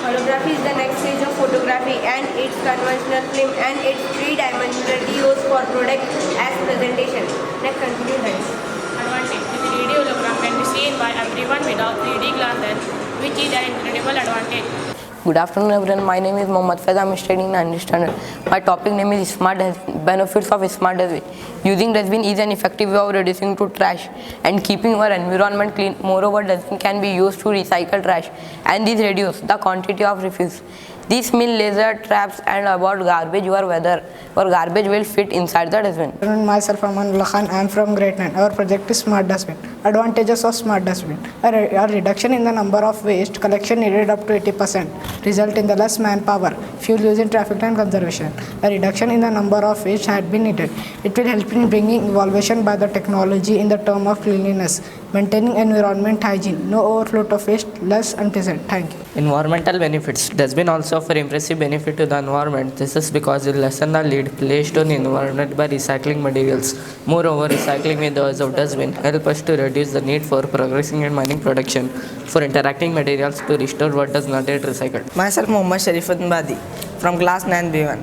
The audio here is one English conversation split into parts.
Holography is the next stage of photography and its conventional film and its three-dimensionality used for product as presentation. Next, continue guys. Advantage. The 3D hologram can be seen by everyone without 3D glasses, which is an incredible advantage. Good afternoon everyone, my name is Mohammad Faiz. I am studying 9th standard. My topic name is Smart Dustbin. Benefits of Smart Dustbin. Using dustbin is an effective way of reducing to trash and keeping our environment clean. Moreover, dustbin can be used to recycle trash and this reduces the quantity of refuse. This means laser traps and about garbage or whether or garbage will fit inside the dustbin. Myself, Aman Khan. I am from grade 9. Our project is Smart Dustbin. Advantages of Smart Dustbin. A reduction in the number of waste collection needed up to 80%. Result in the less manpower, fuel use in traffic and conservation. A reduction in the number of waste had been needed. It will help in bringing innovation by the technology in the term of cleanliness, maintaining environment hygiene, no overflow of waste, less unpleasant. Thank you. Environmental benefits. Dustbin also offer impressive benefit to the environment. This is because it lessen the lead placed on the environment by recycling materials. Moreover, recycling methods of dustbin help us to reduce the need for progressing and mining production for interacting materials to restore what does not get recycled. Myself, Mohammad Sharifuddin Badi from class 9B1.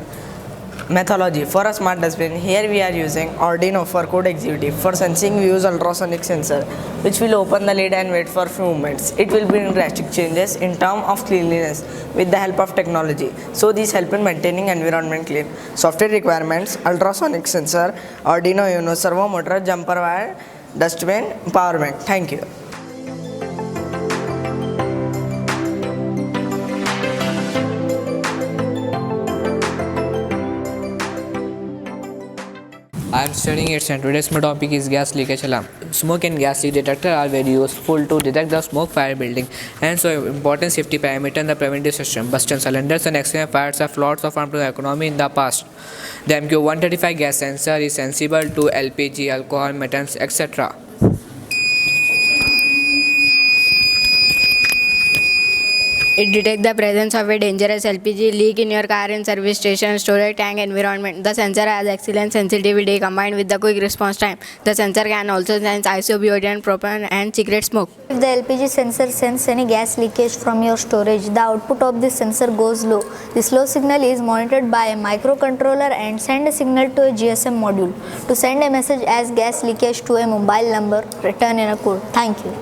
Methodology. For a smart dustbin, here we are using Arduino for code executive. For sensing, we use ultrasonic sensor, which will open the lid and wait for a few moments. It will bring drastic changes in terms of cleanliness with the help of technology. So these help in maintaining environment clean. Software requirements: ultrasonic sensor, Arduino Uno, servo motor, jumper wire, dustbin, power bank. Thank you. I am studying it and today's my topic is gas leakage alarm. Smoke and gas leak detector are very useful to detect the smoke fire building and so important safety parameter in the preventive system. Busting cylinders and accident fires have lots of harm to the economy in the past. The MQ135 gas sensor is sensible to LPG, alcohol, methanes, etc. It detects the presence of a dangerous LPG leak in your car in service station, storage tank, environment. The sensor has excellent sensitivity combined with the quick response time. The sensor can also sense isobutane, propane and cigarette smoke. If the LPG sensor senses any gas leakage from your storage, the output of this sensor goes low. This low signal is monitored by a microcontroller and send a signal to a GSM module. To send a message as gas leakage to a mobile number, return in a code. Thank you.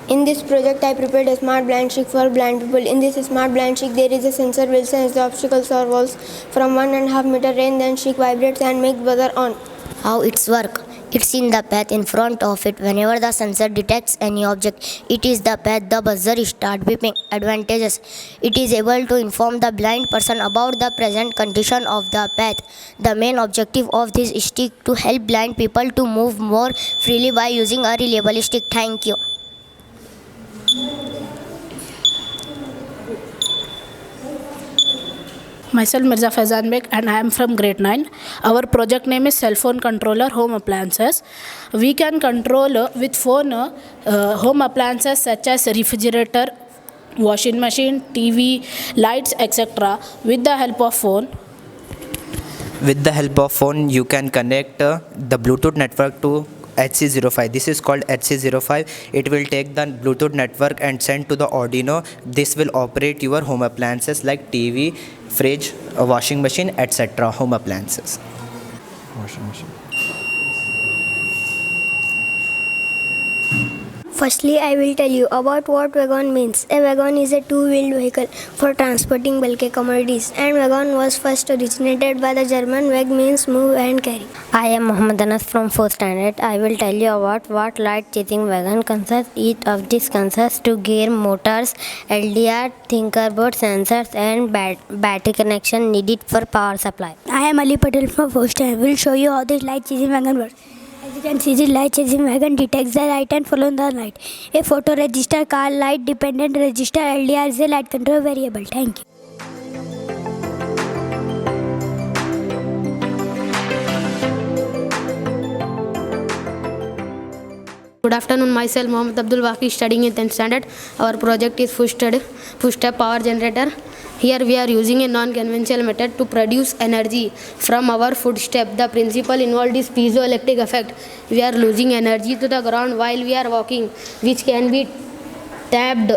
In this project, I prepared a smart blind stick for blind people. In this smart blind stick, there is a sensor will sense the obstacles or walls from 1.5 meter range. Then stick vibrates and makes buzzer on. How it's work? It's in the path in front of it. Whenever the sensor detects any object, it is the path. The buzzer start beeping. Advantages: it is able to inform the blind person about the present condition of the path. The main objective of this stick to help blind people to move more freely by using a reliable stick. Thank you. Myself Mirza Faizan Beg and I am from grade 9. Our project name is cell phone controller home appliances. We can control with phone home appliances such as refrigerator, washing machine, TV, lights, etc. with the help of phone. With the help of phone, you can connect the Bluetooth network to HC05. This is called HC05. It will take the Bluetooth network and send to the Arduino. This will operate your home appliances like TV, fridge, washing machine, etc. Home appliances. Washing machine. Firstly, I will tell you about what wagon means. A wagon is a two-wheeled vehicle for transporting bulky commodities, and wagon was first originated by the German weg means move and carry. I am Mohammed Anas from 4th standard. I will tell you about what light chasing wagon consists. Each of these consists to gear, motors, LDR, thinkerboard, sensors and battery connection needed for power supply. I am Ali Patel from 4th standard. We will show you how this light chasing wagon works. As you can see, the light chasing wagon detects the light and follows the light. A photoregister car light dependent register LDR is a light control variable. Thank you. Good afternoon, myself Mohammed Abdul Waqi, studying in 10th standard. Our project is push-step power generator. Here we are using a non-conventional method to produce energy from our footstep. The principle involved is piezoelectric effect. We are losing energy to the ground while we are walking, which can be tapped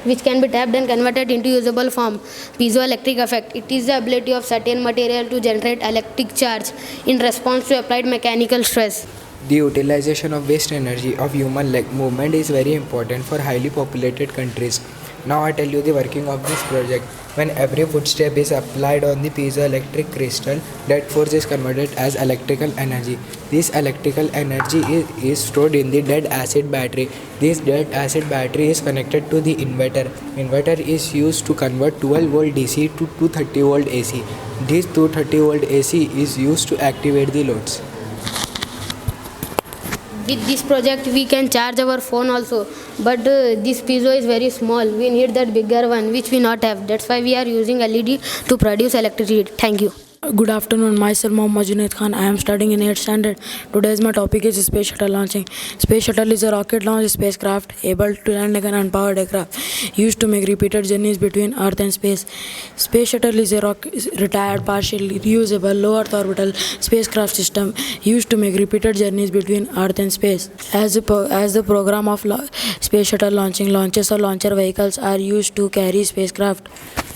and converted into usable form. Piezoelectric effect. It is the ability of certain material to generate electric charge in response to applied mechanical stress. The utilization of waste energy of human leg movement is very important for highly populated countries. Now I tell you the working of this project. When every footstep is applied on the piezoelectric crystal, that force is converted as electrical energy. This electrical energy is stored in the lead acid battery. This lead acid battery is connected to the inverter. Inverter is used to convert 12 volt DC to 230 volt AC. This 230 volt AC is used to activate the loads. With this project we can charge our phone also, but this piezo is very small. We need that bigger one which we not have. That's why we are using LED to produce electricity. Thank you. Good afternoon, myself Mohammad Junaid Khan. I am studying in 8th standard. Today's my topic is space shuttle launching. Space shuttle is a rocket launched spacecraft able to land like an unpowered aircraft used to make repeated journeys between Earth and space. Space shuttle is a retired, partially reusable, low Earth orbital spacecraft system used to make repeated journeys between Earth and space. As the program of space shuttle launches or launcher vehicles are used to carry spacecraft.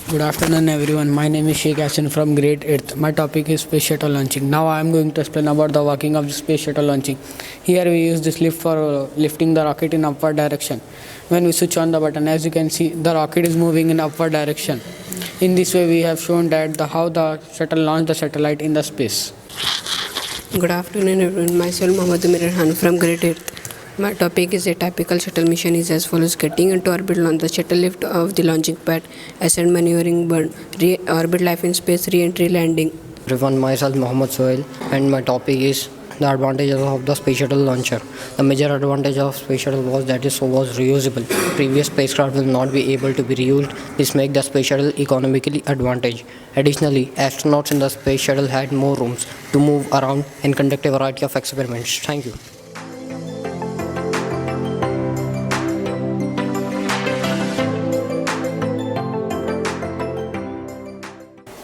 Good afternoon everyone, my name is Sheikh Hassan from grade 8th. My topic is space shuttle launching. Now I am going to explain about the working of the space shuttle launching. Here we use this lift for lifting the rocket in upward direction. When we switch on the button, as you can see, the rocket is moving in upward direction. In this way we have shown that how the shuttle launched the satellite in the space. Good afternoon everyone, myself Mohammad Amir Khan from grade 8th. My topic is a typical shuttle mission is as follows: getting into orbit, launch the shuttle lift of the launching pad, ascent, maneuvering, burn, orbit, life in space, re-entry, landing. Everyone, myself Mohammad Sohail, and my topic is the advantages of the space shuttle launcher. The major advantage of space shuttle was that it was reusable. Previous spacecraft will not be able to be reused. This makes the space shuttle economically advantage. Additionally, astronauts in the space shuttle had more rooms to move around and conduct a variety of experiments. Thank you.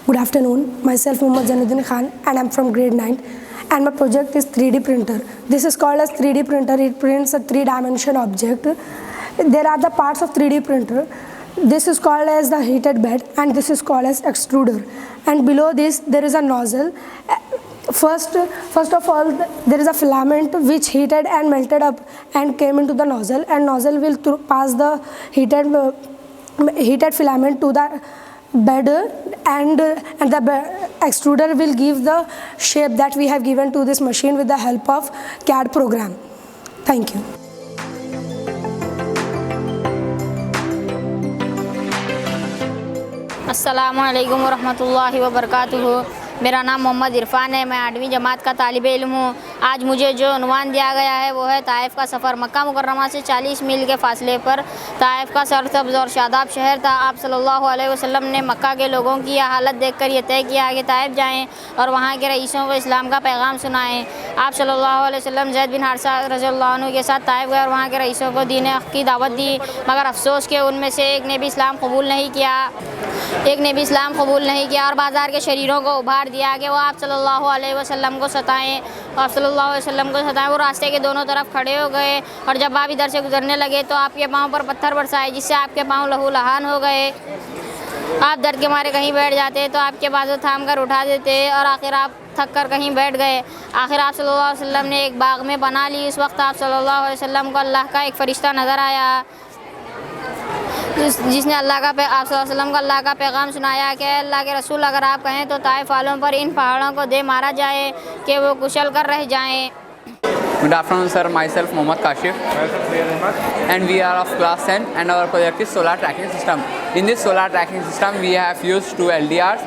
Good afternoon, myself Mohammad Zanuddin Khan and I am from grade 9 and my project is 3D printer. This is called as 3D printer. It prints a 3-dimensional object. There are the parts of 3D printer. This is called as the heated bed and this is called as extruder. And below this there is a nozzle. First of all, there is a filament which heated and melted up and came into the nozzle, and nozzle will pass the heated filament to the bed, and the extruder will give the shape that we have given to this machine with the help of CAD program. Thank you. अस्सलामुअलैकुम वरहमतुल्लाहि वबरकातुहू। मेरा नाम मोहम्मद इरफान है। मैं 8वीं जमात का तालिब इल्म हूँ। आज मुझे जो उन्वान दिया गया है वो है ताइफ का सफ़र। मक्का मुकर्रमा से 40 मील के फासले पर ताइफ का सरसब्ज़ और शादाब शहर था। आप सल्लल्लाहु अलैहि वसल्लम ने मक्का के लोगों की यह हालत देखकर यह तय किया कि ताइफ जाएं और वहाँ के रईसों को इस्लाम का पैगाम सुनाएं। आप सल्लल्लाहु अलैहि वसल्लम ज़ैद बिन हारिसा रज़ियल्लाहु अन्हु के साथ ताइफ गए और वहाँ के रईसों को दीन हक़ की दावत दी, मगर अफसोस के उनमें से एक ने भी इस्लाम कबूल नहीं किया और बाज़ार के शरीरों को उभार दिया कि वो आप सल्लल्लाहु अलैहि वसल्लम को सताएं। वो रास्ते के दोनों तरफ खड़े हो गए और जब आप इधर से गुजरने लगे तो आपके पाँव पर पत्थर बरसाए, जिससे आपके पाँव लहू लहान हो गए। आप दर्द के मारे कहीं बैठ जाते तो आपके बाजू थाम कर उठा देते और आखिर आप थक कर कहीं बैठ गए। आखिर आप सल्लल्लाहु अलैहि वसल्लम ने एक बाग में बना ली। उस वक्त आप सल्लल्लाहु अलैहि वसल्लम को अल्लाह का एक फ़रिश्ता नज़र आया जिसने आप सल्लल्लाहु अलैहि वसल्लम को अल्लाह का पैगाम सुनाया कि अल्लाह के रसूल, अगर आप कहें तो ताइफ वालों पर इन पहाड़ों को दे मारा जाए कि वो कुशल कर रह जाएं। Good afternoon, sir. Myself Mohammad Kashif, and we are of class 10, and our project is solar tracking system. In this solar tracking system, we have used 2 LDRs,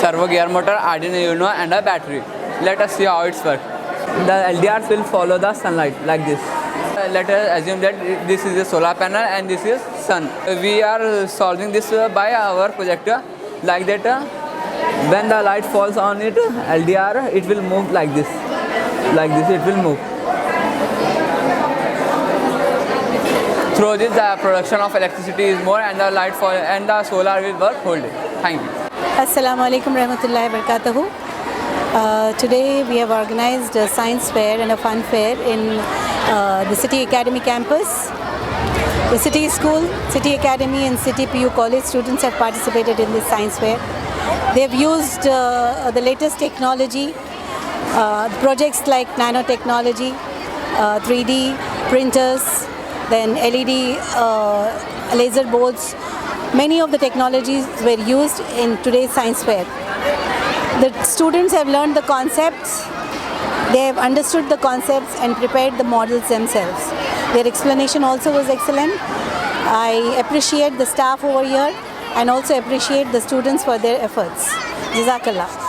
servo gear motor, Arduino Uno, and a battery. Let us see how it's work. The LDRs will follow the sunlight like this. Let us assume that this is a solar panel and this is sun. We are solving this by our projector like that. When the light falls on it, LDR, it will move like this. Like this, it will move. Through this, the production of electricity is more, and the light fall and the solar will work whole day. Thank you. Assalamu alaikum warahmatullahi wabarakatuh. Today we have organized a science fair and a fun fair in the City Academy campus. The City School, City Academy and City PU College students have participated in this science fair. They have used the latest technology, projects like nanotechnology, 3D printers, then LED laser boards. Many of the technologies were used in today's science fair. The students have learned the concepts, they have understood the concepts and prepared the models themselves. Their explanation also was excellent. I appreciate the staff over here and also appreciate the students for their efforts. Jazakallah.